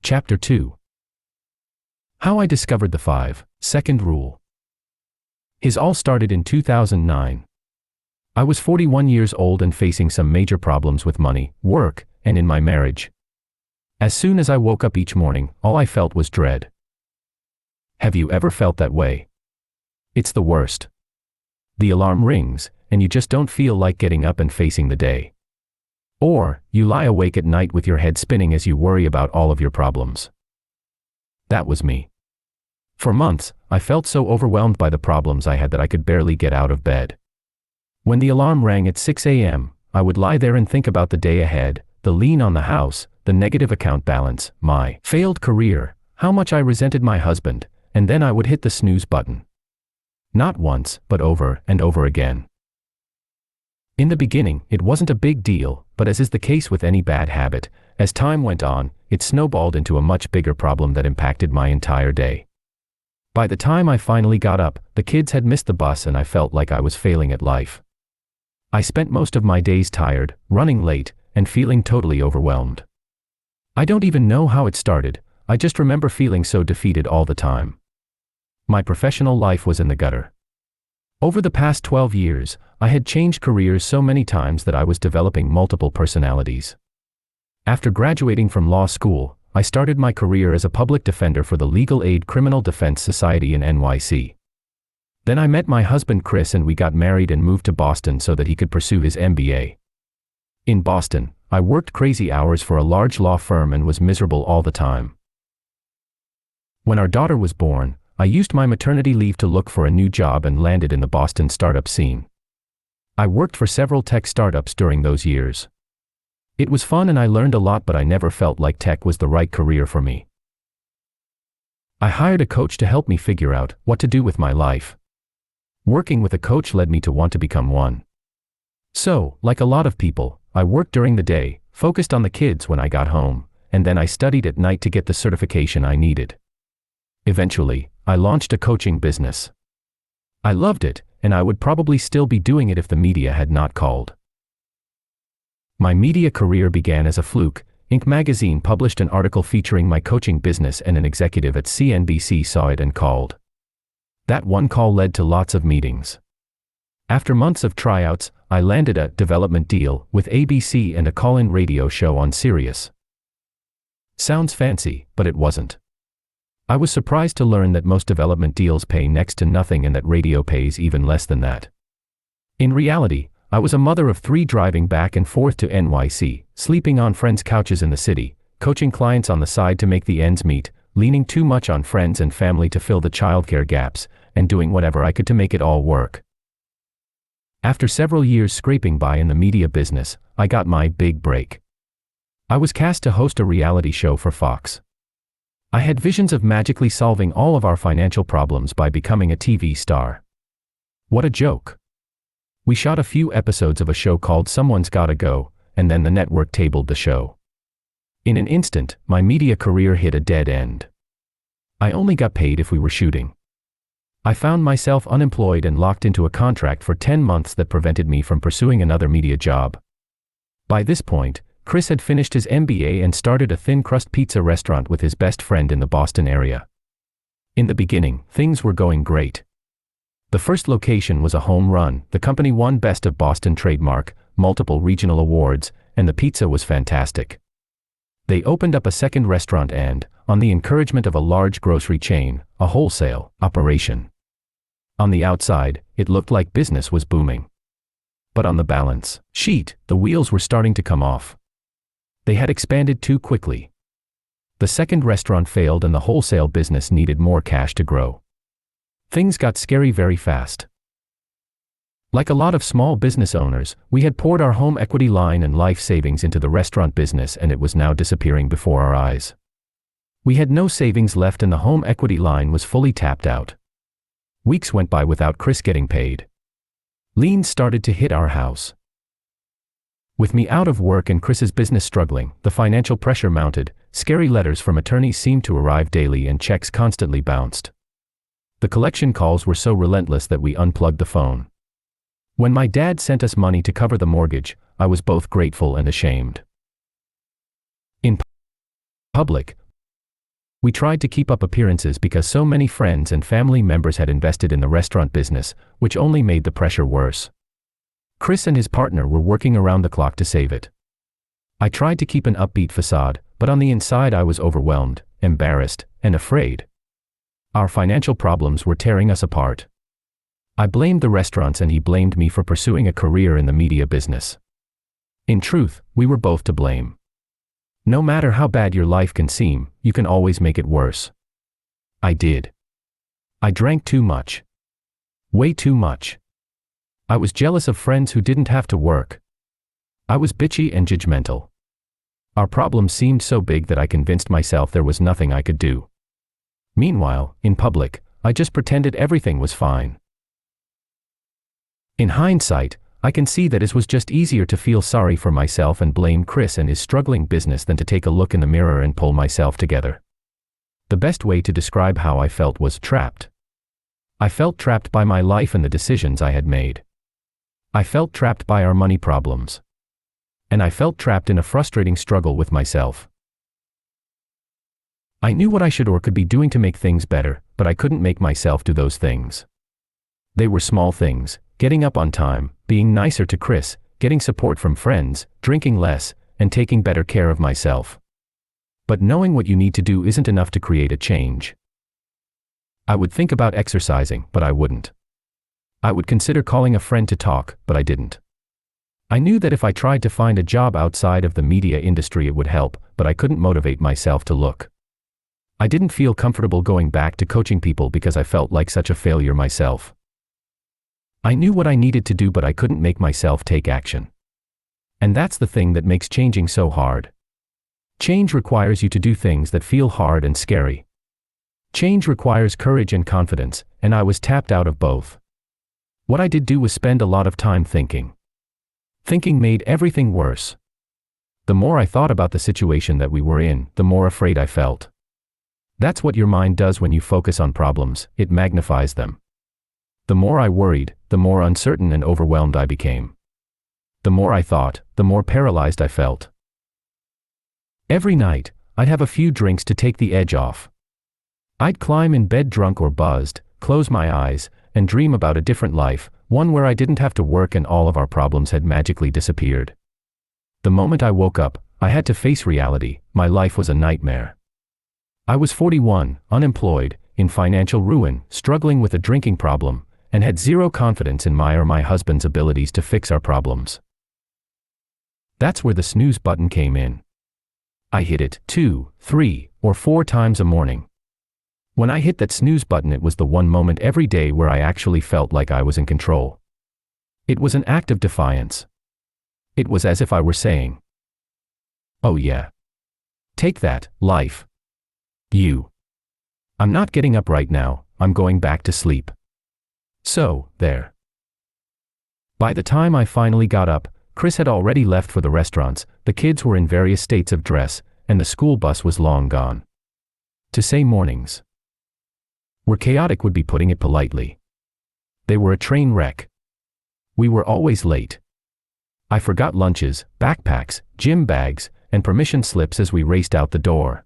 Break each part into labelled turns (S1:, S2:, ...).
S1: Chapter 2. How I discovered the 5-second rule. His all started in 2009. I was 41 years old and facing some major problems with money, work, and in my marriage. As soon as I woke up each morning, all I felt was dread. Have you ever felt that way? It's the worst. The alarm rings, and you just don't feel like getting up and facing the day. Or, you lie awake at night with your head spinning as you worry about all of your problems. That was me. For months, I felt so overwhelmed by the problems I had that I could barely get out of bed. When the alarm rang at 6 a.m., I would lie there and think about the day ahead, the lien on the house, the negative account balance, my failed career, how much I resented my husband, and then I would hit the snooze button. Not once, but over and over again. In the beginning, it wasn't a big deal, but as is the case with any bad habit, as time went on, it snowballed into a much bigger problem that impacted my entire day. By the time I finally got up, the kids had missed the bus and I felt like I was failing at life. I spent most of my days tired, running late, and feeling totally overwhelmed. I don't even know how it started, I just remember feeling so defeated all the time. My professional life was in the gutter. Over the past 12 years, I had changed careers so many times that I was developing multiple personalities. After graduating from law school, I started my career as a public defender for the Legal Aid Criminal Defense Society in NYC. Then I met my husband Chris and we got married and moved to Boston so that he could pursue his MBA. In Boston, I worked crazy hours for a large law firm and was miserable all the time. When our daughter was born, I used my maternity leave to look for a new job and landed in the Boston startup scene. I worked for several tech startups during those years. It was fun and I learned a lot, but I never felt like tech was the right career for me. I hired a coach to help me figure out what to do with my life. Working with a coach led me to want to become one. So, like a lot of people, I worked during the day, focused on the kids when I got home, and then I studied at night to get the certification I needed. Eventually, I launched a coaching business. I loved it, and I would probably still be doing it if the media had not called. My media career began as a fluke. Inc. magazine published an article featuring my coaching business and an executive at CNBC saw it and called. That one call led to lots of meetings. After months of tryouts, I landed a development deal with ABC and a call-in radio show on Sirius. Sounds fancy, but it wasn't. I was surprised to learn that most development deals pay next to nothing and that radio pays even less than that. In reality, I was a mother of 3 driving back and forth to NYC, sleeping on friends' couches in the city, coaching clients on the side to make the ends meet, leaning too much on friends and family to fill the childcare gaps, and doing whatever I could to make it all work. After several years scraping by in the media business, I got my big break. I was cast to host a reality show for Fox. I had visions of magically solving all of our financial problems by becoming a TV star. What a joke. We shot a few episodes of a show called Someone's Gotta Go, and then the network tabled the show. In an instant, my media career hit a dead end. I only got paid if we were shooting. I found myself unemployed and locked into a contract for 10 months that prevented me from pursuing another media job. By this point, Chris had finished his MBA and started a thin crust pizza restaurant with his best friend in the Boston area. In the beginning, things were going great. The first location was a home run, the company won Best of Boston trademark, multiple regional awards, and the pizza was fantastic. They opened up a second restaurant and, on the encouragement of a large grocery chain, a wholesale operation. On the outside, it looked like business was booming. But on the balance sheet, the wheels were starting to come off. They had expanded too quickly. The second restaurant failed and the wholesale business needed more cash to grow. Things got scary very fast. Like a lot of small business owners, we had poured our home equity line and life savings into the restaurant business and it was now disappearing before our eyes. We had no savings left and the home equity line was fully tapped out. Weeks went by without Chris getting paid. Liens started to hit our house. With me out of work and Chris's business struggling, the financial pressure mounted, scary letters from attorneys seemed to arrive daily and checks constantly bounced. The collection calls were so relentless that we unplugged the phone. When my dad sent us money to cover the mortgage, I was both grateful and ashamed. In public, We tried to keep up appearances because so many friends and family members had invested in the restaurant business, which only made the pressure worse. Chris and his partner were working around the clock to save it. I tried to keep an upbeat facade, but on the inside I was overwhelmed, embarrassed, and afraid. Our financial problems were tearing us apart. I blamed the restaurants and he blamed me for pursuing a career in the media business. In truth, we were both to blame. No matter how bad your life can seem, you can always make it worse. I did. I drank too much. Way too much. I was jealous of friends who didn't have to work. I was bitchy and judgmental. Our problems seemed so big that I convinced myself there was nothing I could do. Meanwhile, in public, I just pretended everything was fine. In hindsight, I can see that it was just easier to feel sorry for myself and blame Chris and his struggling business than to take a look in the mirror and pull myself together. The best way to describe how I felt was trapped. I felt trapped by my life and the decisions I had made. I felt trapped by our money problems. And I felt trapped in a frustrating struggle with myself. I knew what I should or could be doing to make things better, but I couldn't make myself do those things. They were small things: getting up on time, being nicer to Chris, getting support from friends, drinking less, and taking better care of myself. But knowing what you need to do isn't enough to create a change. I would think about exercising, but I wouldn't. I would consider calling a friend to talk, but I didn't. I knew that if I tried to find a job outside of the media industry it would help, but I couldn't motivate myself to look. I didn't feel comfortable going back to coaching people because I felt like such a failure myself. I knew what I needed to do, but I couldn't make myself take action. And that's the thing that makes changing so hard. Change requires you to do things that feel hard and scary. Change requires courage and confidence, and I was tapped out of both. What I did do was spend a lot of time thinking. Thinking made everything worse. The more I thought about the situation that we were in, the more afraid I felt. That's what your mind does when you focus on problems, it magnifies them. The more I worried, the more uncertain and overwhelmed I became. The more I thought, the more paralyzed I felt. Every night, I'd have a few drinks to take the edge off. I'd climb in bed drunk or buzzed, close my eyes, and dream about a different life, one where I didn't have to work and all of our problems had magically disappeared. The moment I woke up, I had to face reality: my life was a nightmare. I was 41, unemployed, in financial ruin, struggling with a drinking problem, and had zero confidence in my or my husband's abilities to fix our problems. That's where the snooze button came in. I hit it 2, 3, or 4 times a morning. When I hit that snooze button, it was the one moment every day where I actually felt like I was in control. It was an act of defiance. It was as if I were saying, "Oh yeah. Take that, life. You. I'm not getting up right now, I'm going back to sleep. So, there." By the time I finally got up, Chris had already left for the restaurants, the kids were in various states of dress, and the school bus was long gone. To say mornings were chaotic would be putting it politely. They were a train wreck. We were always late. I forgot lunches, backpacks, gym bags, and permission slips as we raced out the door.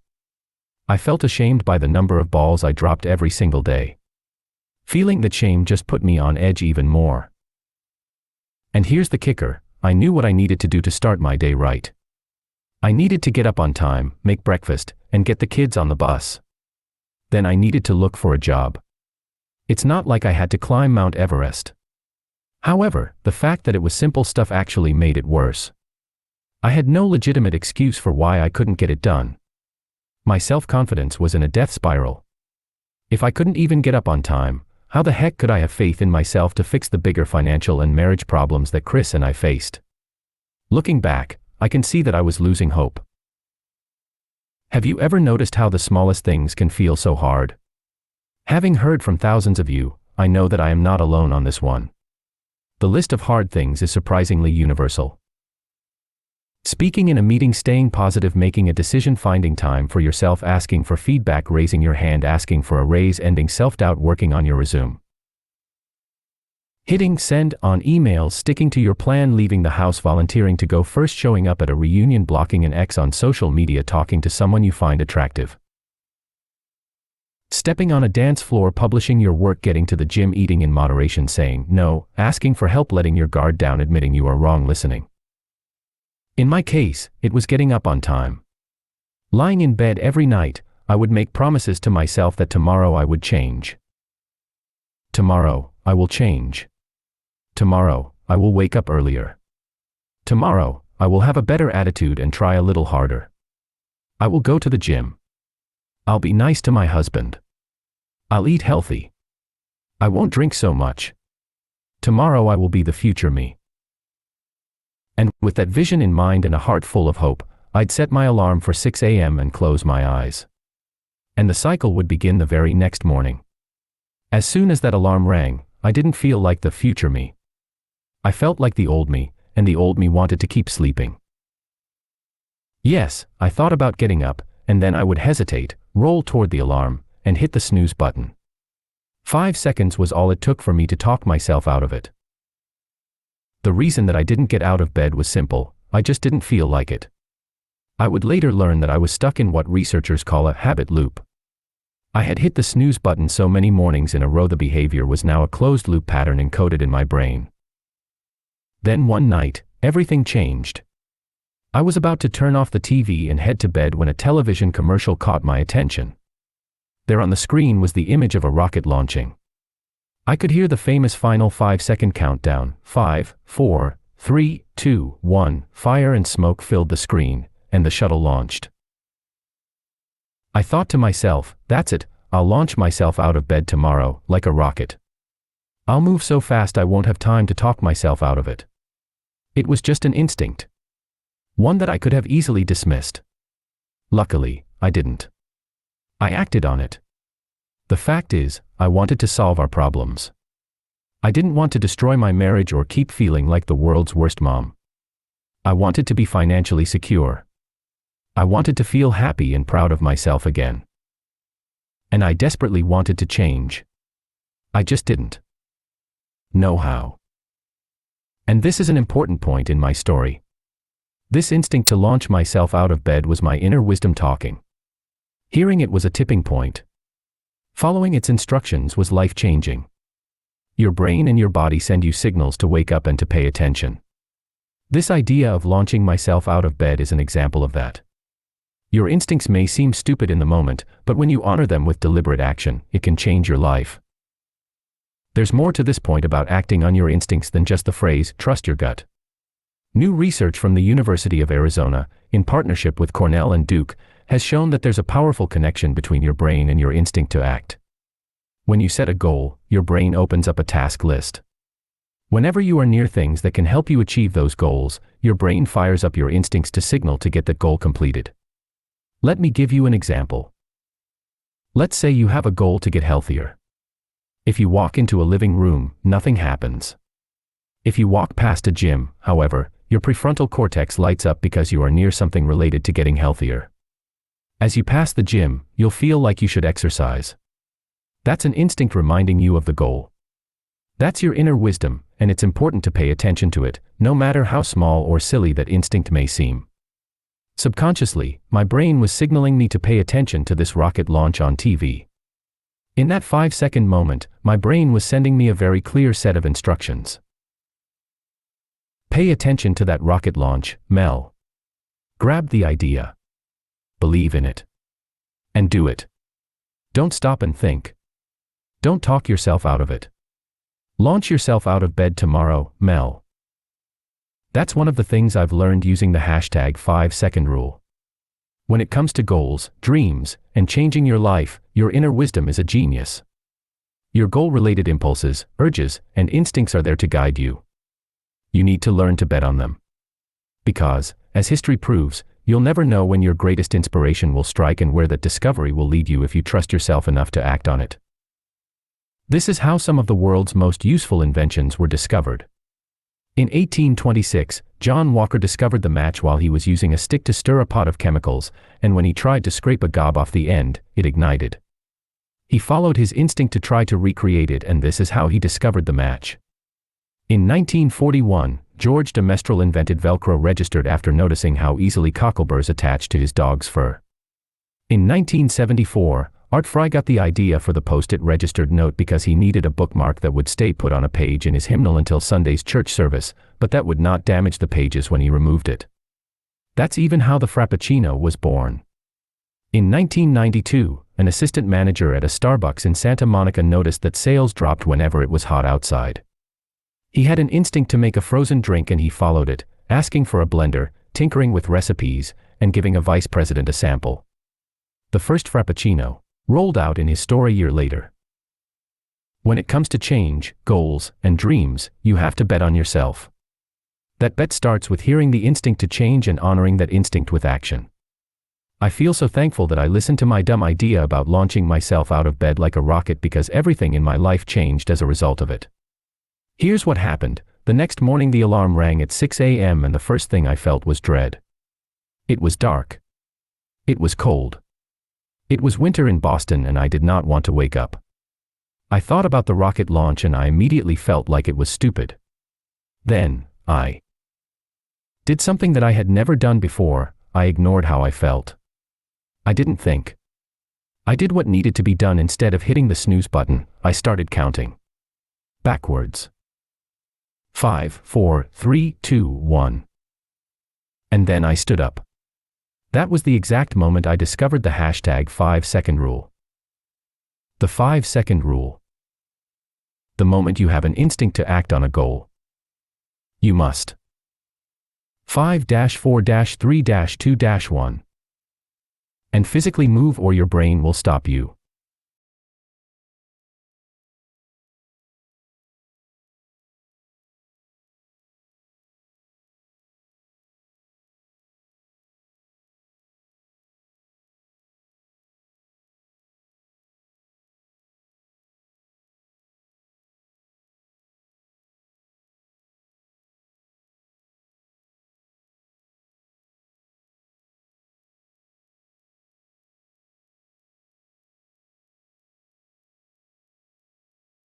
S1: I felt ashamed by the number of balls I dropped every single day. Feeling that shame just put me on edge even more. And here's the kicker: I knew what I needed to do to start my day right. I needed to get up on time, make breakfast, and get the kids on the bus. Then I needed to look for a job. It's not like I had to climb Mount Everest. However, the fact that it was simple stuff actually made it worse. I had no legitimate excuse for why I couldn't get it done. My self-confidence was in a death spiral. If I couldn't even get up on time, how the heck could I have faith in myself to fix the bigger financial and marriage problems that Chris and I faced? Looking back, I can see that I was losing hope. Have you ever noticed how the smallest things can feel so hard? Having heard from thousands of you, I know that I am not alone on this one. The list of hard things is surprisingly universal. Speaking in a meeting, staying positive, making a decision, finding time for yourself, asking for feedback, raising your hand, asking for a raise, ending self-doubt, working on your resume. Hitting send on emails, sticking to your plan, leaving the house, volunteering to go first, showing up at a reunion, blocking an ex on social media, talking to someone you find attractive. Stepping on a dance floor, publishing your work, getting to the gym, eating in moderation, saying no, asking for help, letting your guard down, admitting you are wrong, listening. In my case, it was getting up on time. Lying in bed every night, I would make promises to myself that tomorrow I would change. Tomorrow, I will change. Tomorrow, I will wake up earlier. Tomorrow, I will have a better attitude and try a little harder. I will go to the gym. I'll be nice to my husband. I'll eat healthy. I won't drink so much. Tomorrow I will be the future me. And with that vision in mind and a heart full of hope, I'd set my alarm for 6 a.m. and close my eyes. And the cycle would begin the very next morning. As soon as that alarm rang, I didn't feel like the future me. I felt like the old me, and the old me wanted to keep sleeping. Yes, I thought about getting up, and then I would hesitate, roll toward the alarm, and hit the snooze button. 5 seconds was all it took for me to talk myself out of it. The reason that I didn't get out of bed was simple: I just didn't feel like it. I would later learn that I was stuck in what researchers call a habit loop. I had hit the snooze button so many mornings in a row, the behavior was now a closed loop pattern encoded in my brain. Then one night, everything changed. I was about to turn off the TV and head to bed when a television commercial caught my attention. There on the screen was the image of a rocket launching. I could hear the famous final 5-second countdown: 5, 4, 3, 2, 1. Fire and smoke filled the screen, and the shuttle launched. I thought to myself, that's it, I'll launch myself out of bed tomorrow, like a rocket. I'll move so fast I won't have time to talk myself out of it. It was just an instinct. One that I could have easily dismissed. Luckily, I didn't. I acted on it. The fact is, I wanted to solve our problems. I didn't want to destroy my marriage or keep feeling like the world's worst mom. I wanted to be financially secure. I wanted to feel happy and proud of myself again. And I desperately wanted to change. I just didn't know how. And this is an important point in my story. This instinct to launch myself out of bed was my inner wisdom talking. Hearing it was a tipping point. Following its instructions was life-changing. Your brain and your body send you signals to wake up and to pay attention. This idea of launching myself out of bed is an example of that. Your instincts may seem stupid in the moment, but when you honor them with deliberate action, it can change your life. There's more to this point about acting on your instincts than just the phrase, trust your gut. New research from the University of Arizona, in partnership with Cornell and Duke, has shown that there's a powerful connection between your brain and your instinct to act. When you set a goal, your brain opens up a task list. Whenever you are near things that can help you achieve those goals, your brain fires up your instincts to signal to get that goal completed. Let me give you an example. Let's say you have a goal to get healthier. If you walk into a living room, nothing happens. If you walk past a gym, however, your prefrontal cortex lights up because you are near something related to getting healthier. As you pass the gym, you'll feel like you should exercise. That's an instinct reminding you of the goal. That's your inner wisdom, and it's important to pay attention to it, no matter how small or silly that instinct may seem. Subconsciously, my brain was signaling me to pay attention to this rocket launch on TV. In that 5-second moment, my brain was sending me a very clear set of instructions. Pay attention to that rocket launch, Mel. Grab the idea. Believe in it. And do it. Don't stop and think. Don't talk yourself out of it. Launch yourself out of bed tomorrow, Mel. That's one of the things I've learned using the hashtag 5-second rule. When it comes to goals, dreams, and changing your life, your inner wisdom is a genius. Your goal-related impulses, urges, and instincts are there to guide you. You need to learn to bet on them. Because, as history proves, you'll never know when your greatest inspiration will strike and where that discovery will lead you if you trust yourself enough to act on it. This is how some of the world's most useful inventions were discovered. In 1826, John Walker discovered the match while he was using a stick to stir a pot of chemicals, and when he tried to scrape a gob off the end, it ignited. He followed his instinct to try to recreate it, and this is how he discovered the match. In 1941, George de Mestral invented Velcro registered after noticing how easily cockleburrs attached to his dog's fur. In 1974, Art Fry got the idea for the post-it registered note because he needed a bookmark that would stay put on a page in his hymnal until Sunday's church service, but that would not damage the pages when he removed it. That's even how the Frappuccino was born. In 1992, an assistant manager at a Starbucks in Santa Monica noticed that sales dropped whenever it was hot outside. He had an instinct to make a frozen drink and he followed it, asking for a blender, tinkering with recipes, and giving a vice president a sample. The first Frappuccino rolled out in his store a year later. When it comes to change, goals, and dreams, you have to bet on yourself. That bet starts with hearing the instinct to change and honoring that instinct with action. I feel so thankful that I listened to my dumb idea about launching myself out of bed like a rocket because everything in my life changed as a result of it. Here's what happened. The next morning the alarm rang at 6 a.m. and the first thing I felt was dread. It was dark. It was cold. It was winter in Boston and I did not want to wake up. I thought about the rocket launch and I immediately felt like it was stupid. Then, I did something that I had never done before. I ignored how I felt. I didn't think. I did what needed to be done. Instead of hitting the snooze button, I started counting backwards. 5, 4, 3, 2, 1. And then I stood up. That was the exact moment I discovered the hashtag 5-second rule. The 5-second rule. The moment you have an instinct to act on a goal, you must 5-4-3-2-1 and physically move or your brain will stop you.